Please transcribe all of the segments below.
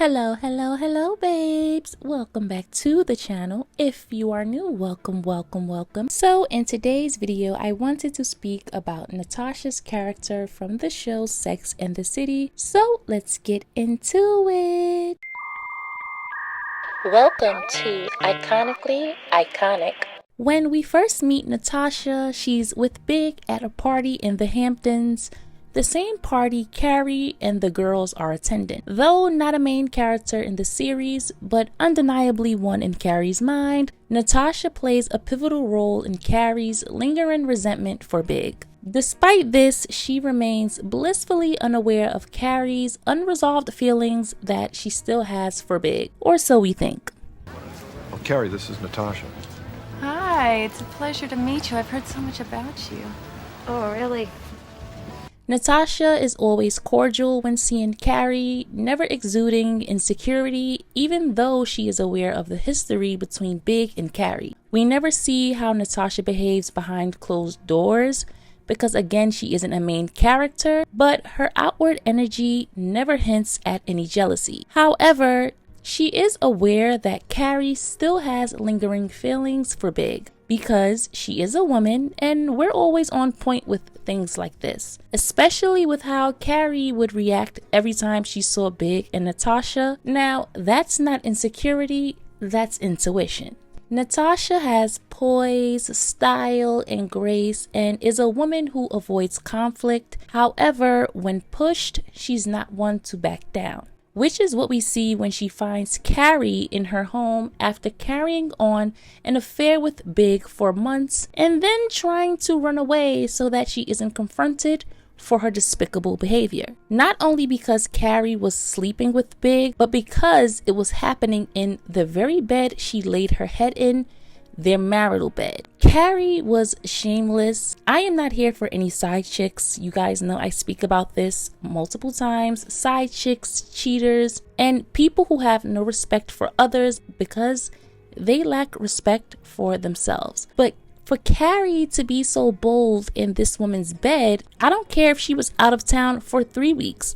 Hello, babes. Welcome back to the channel. If you are new, welcome. So in today's video, I wanted to speak about Natasha's character from the show Sex and the City. So let's get into it. Welcome to Iconically Iconic. When we first meet Natasha, she's with Big at a party in the Hamptons. The same party Carrie and the girls are attending. Though not a main character in the series, but undeniably one in Carrie's mind, Natasha plays a pivotal role in Carrie's lingering resentment for Big. Despite this, she remains blissfully unaware of Carrie's unresolved feelings that she still has for Big, or so we think. Oh, Carrie, this is Natasha. Hi, it's a pleasure to meet you. I've heard so much about you. Oh, really? Natasha is always cordial when seeing Carrie, never exuding insecurity, even though she is aware of the history between Big and Carrie. We never see how Natasha behaves behind closed doors, because again, she isn't a main character, but her outward energy never hints at any jealousy. However, she is aware that Carrie still has lingering feelings for Big, because she is a woman and we're always on point with things like this, especially with how Carrie would react every time she saw Big and Natasha. Now, that's not insecurity, that's intuition. Natasha has poise, style, and grace and is a woman who avoids conflict. However, when pushed, she's not one to back down, which is what we see when she finds Carrie in her home after carrying on an affair with Big for months and then trying to run away so that she isn't confronted for her despicable behavior. Not only because Carrie was sleeping with Big, but because it was happening in the very bed she laid her head in, their marital bed. Carrie was shameless. I am not here for any side chicks. You guys know I speak about this multiple times. Side chicks, cheaters, and people who have no respect for others because they lack respect for themselves. But for Carrie to be so bold in this woman's bed, I don't care if she was out of town for 3 weeks.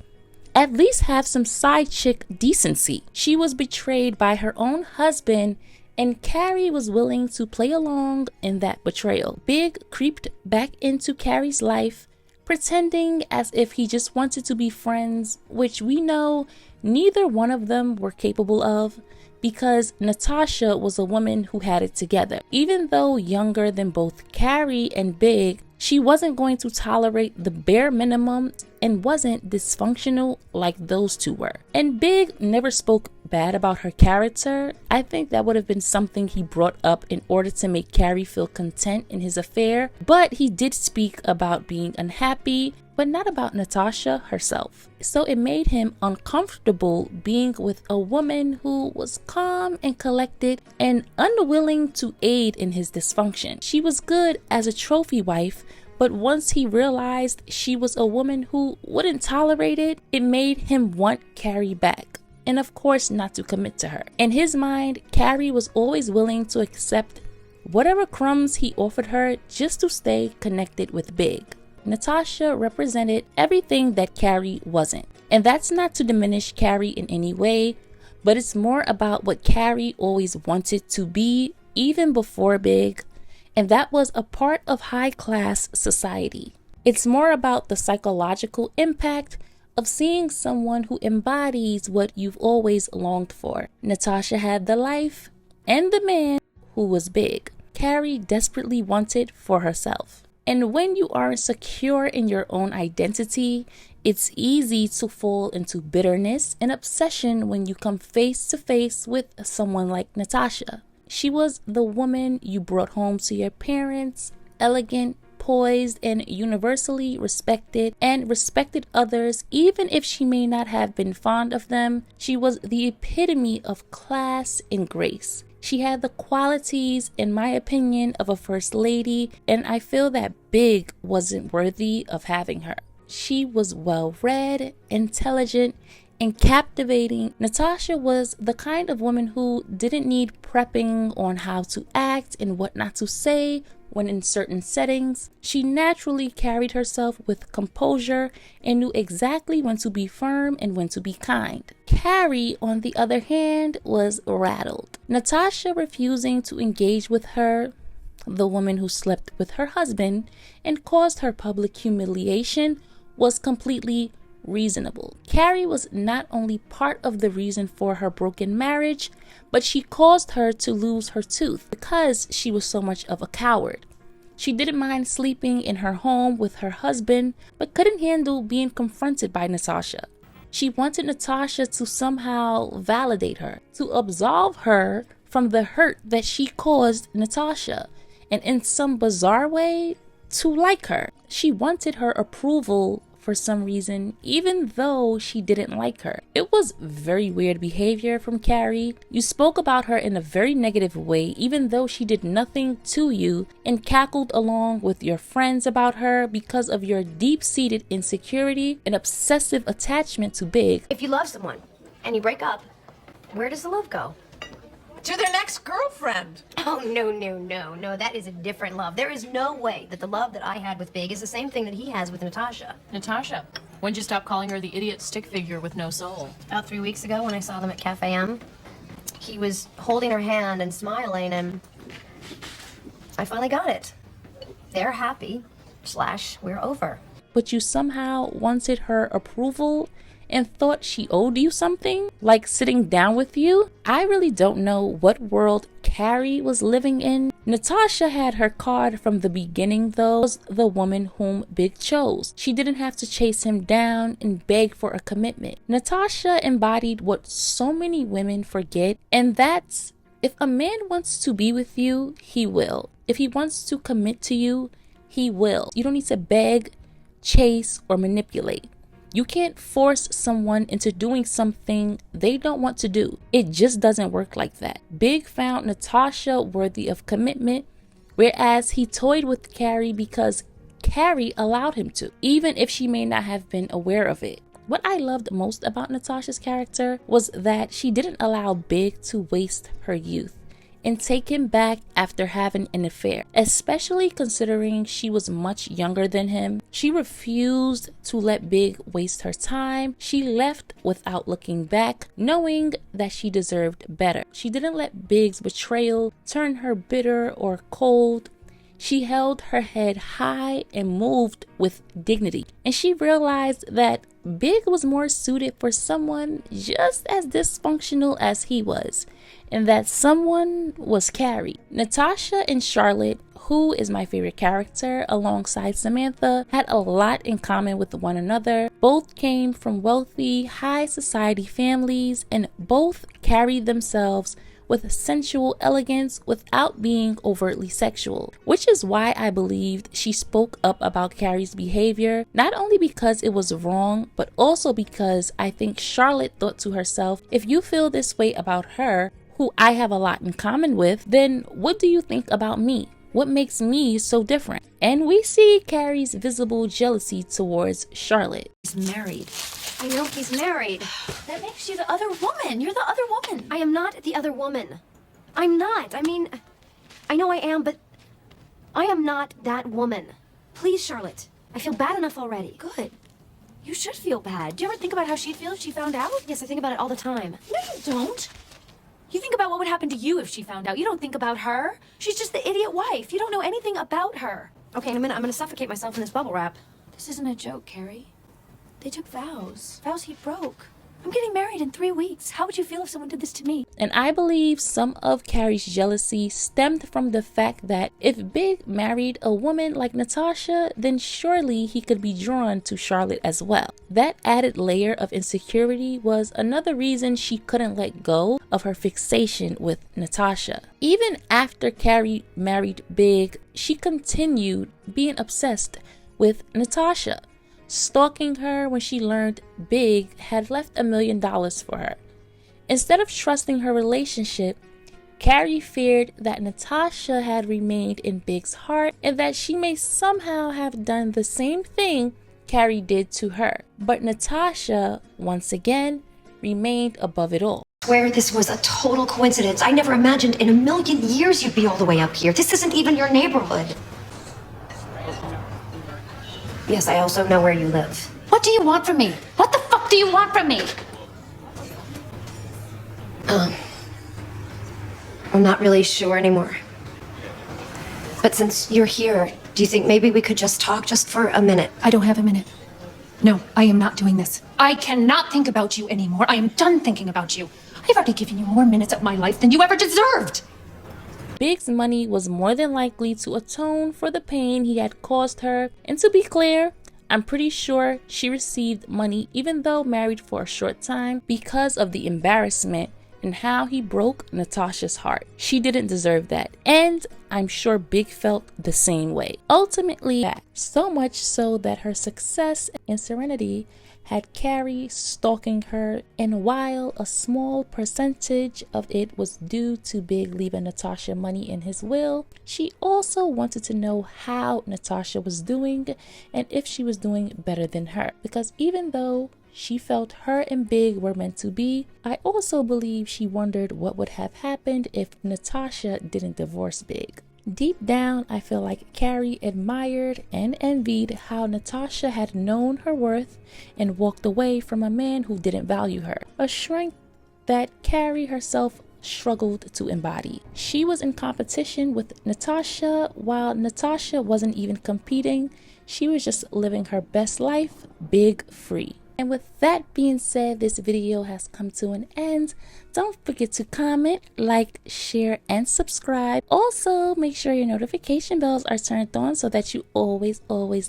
At least have some side chick decency. She was betrayed by her own husband, and Carrie was willing to play along in that betrayal. Big creeped back into Carrie's life, pretending as if he just wanted to be friends, which we know neither one of them were capable of, because Natasha was a woman who had it together. Even though younger than both Carrie and Big, she wasn't going to tolerate the bare minimum and wasn't dysfunctional like those two were. And Big never spoke bad about her character. I think that would have been something he brought up in order to make Carrie feel content in his affair, but he did speak about being unhappy, but not about Natasha herself. So it made him uncomfortable being with a woman who was calm and collected and unwilling to aid in his dysfunction. She was good as a trophy wife, but once he realized she was a woman who wouldn't tolerate it, it made him want Carrie back. And of course, not to commit to her. In his mind, Carrie was always willing to accept whatever crumbs he offered her just to stay connected with Big. Natasha represented everything that Carrie wasn't. And that's not to diminish Carrie in any way, but it's more about what Carrie always wanted to be, even before Big, and that was a part of high-class society. It's more about the psychological impact of seeing someone who embodies what you've always longed for. Natasha had the life and the man who was Big. Carrie desperately wanted for herself. And when you are secure in your own identity, it's easy to fall into bitterness and obsession when you come face to face with someone like Natasha. She was the woman you brought home to your parents, elegant, poised, and universally respected, and respected others even if she may not have been fond of them. She was the epitome of class and grace. She had the qualities, in my opinion, of a first lady, and I feel that Big wasn't worthy of having her. She was well-read, intelligent, and captivating. Natasha was the kind of woman who didn't need prepping on how to act and what not to say when in certain settings. She naturally carried herself with composure and knew exactly when to be firm and when to be kind. Carrie, on the other hand, was rattled. Natasha refusing to engage with her, the woman who slept with her husband and caused her public humiliation, was completely reasonable. Carrie was not only part of the reason for her broken marriage, but she caused her to lose her tooth because she was so much of a coward. She didn't mind sleeping in her home with her husband, but couldn't handle being confronted by Natasha. She wanted Natasha to somehow validate her, to absolve her from the hurt that she caused Natasha, and in some bizarre way, to like her. She wanted her approval for some reason, even though she didn't like her. It was very weird behavior from Carrie. You spoke about her in a very negative way, even though she did nothing to you, and cackled along with your friends about her because of your deep-seated insecurity and obsessive attachment to Big. If you love someone and you break up, where does the love go? To their next girlfriend. Oh, no. That is a different love. There is no way that the love that I had with Big is the same thing that he has with Natasha. Natasha, when'd you stop calling her the idiot stick figure with no soul? About 3 weeks ago when I saw them at Cafe M, he was holding her hand and smiling, and I finally got it. They're happy, / we're over. But you somehow wanted her approval and thought she owed you something, like sitting down with you? I really don't know what world Carrie was living in. Natasha had her card from the beginning, though, was the woman whom Big chose. She didn't have to chase him down and beg for a commitment. Natasha embodied what so many women forget, and that's, if a man wants to be with you, he will. If he wants to commit to you, he will. You don't need to beg, chase, or manipulate. You can't force someone into doing something they don't want to do. It just doesn't work like that. Big found Natasha worthy of commitment, whereas he toyed with Carrie because Carrie allowed him to, even if she may not have been aware of it. What I loved most about Natasha's character was that she didn't allow Big to waste her youth and take him back after having an affair, especially considering she was much younger than him. She refused to let Big waste her time. She left without looking back, knowing that she deserved better. She didn't let Big's betrayal turn her bitter or cold. She held her head high and moved with dignity. And she realized that Big was more suited for someone just as dysfunctional as he was, and that someone was Carrie. Natasha and Charlotte, who is my favorite character alongside Samantha, had a lot in common with one another. Both came from wealthy, high society families, and both carried themselves with sensual elegance without being overtly sexual, which is why I believed she spoke up about Carrie's behavior, not only because it was wrong, but also because I think Charlotte thought to herself, if you feel this way about her, who I have a lot in common with, then what do you think about me? What makes me so different? And we see Carrie's visible jealousy towards Charlotte. He's married. I know he's married. That makes you the other woman. You're the other woman. I am not the other woman. I'm not. I mean, I know I am, but I am not that woman. Please, Charlotte. I feel bad enough already. Good. You should feel bad. Do you ever think about how she'd feel if she found out? Yes, I think about it all the time. No, you don't. You think about what would happen to you if she found out. You don't think about her. She's just the idiot wife. You don't know anything about her. Okay, in a minute, I'm gonna suffocate myself in this bubble wrap. This isn't a joke, Carrie. They took vows. Vows he broke. I'm getting married in 3 weeks. How would you feel if someone did this to me? And I believe some of Carrie's jealousy stemmed from the fact that if Big married a woman like Natasha, then surely he could be drawn to Charlotte as well. That added layer of insecurity was another reason she couldn't let go of her fixation with Natasha. Even after Carrie married Big, she continued being obsessed with Natasha, stalking her when she learned Big had left $1 million for her. Instead of trusting her relationship, Carrie feared that Natasha had remained in Big's heart and that she may somehow have done the same thing Carrie did to her. But Natasha, once again, remained above it all. Swear this was a total coincidence. I never imagined in a million years you'd be all the way up here. This isn't even your neighborhood. Yes, I also know where you live. What do you want from me? What the fuck do you want from me? I'm not really sure anymore. But since you're here, do you think maybe we could just talk just for a minute? I don't have a minute. No, I am not doing this. I cannot think about you anymore. I am done thinking about you. I've already given you more minutes of my life than you ever deserved. Big's money was more than likely to atone for the pain he had caused her, and to be clear, I'm pretty sure she received money even though married for a short time because of the embarrassment and how he broke Natasha's heart. She didn't deserve that, and I'm sure Big felt the same way. Ultimately, so much so that her success and serenity had Carrie stalking her, and while a small percentage of it was due to Big leaving Natasha money in his will, she also wanted to know how Natasha was doing and if she was doing better than her. Because even though she felt her and Big were meant to be, I also believe she wondered what would have happened if Natasha didn't divorce Big. Deep down, I feel like Carrie admired and envied how Natasha had known her worth and walked away from a man who didn't value her, a strength that Carrie herself struggled to embody. She was in competition with Natasha, while Natasha wasn't even competing. She was just living her best life, Big free. And with that being said, this video has come to an end. Don't forget to comment, like, share, and subscribe. Also, make sure your notification bells are turned on so that you always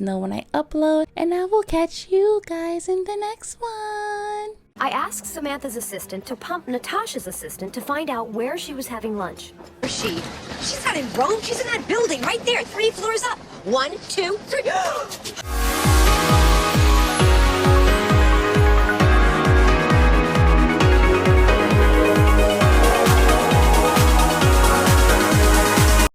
know when I upload. And I will catch you guys in the next one. I asked Samantha's assistant to pump Natasha's assistant to find out where she was having lunch. She's not in Rome. She's in that building right there, 3 floors up. 1, 2, 3.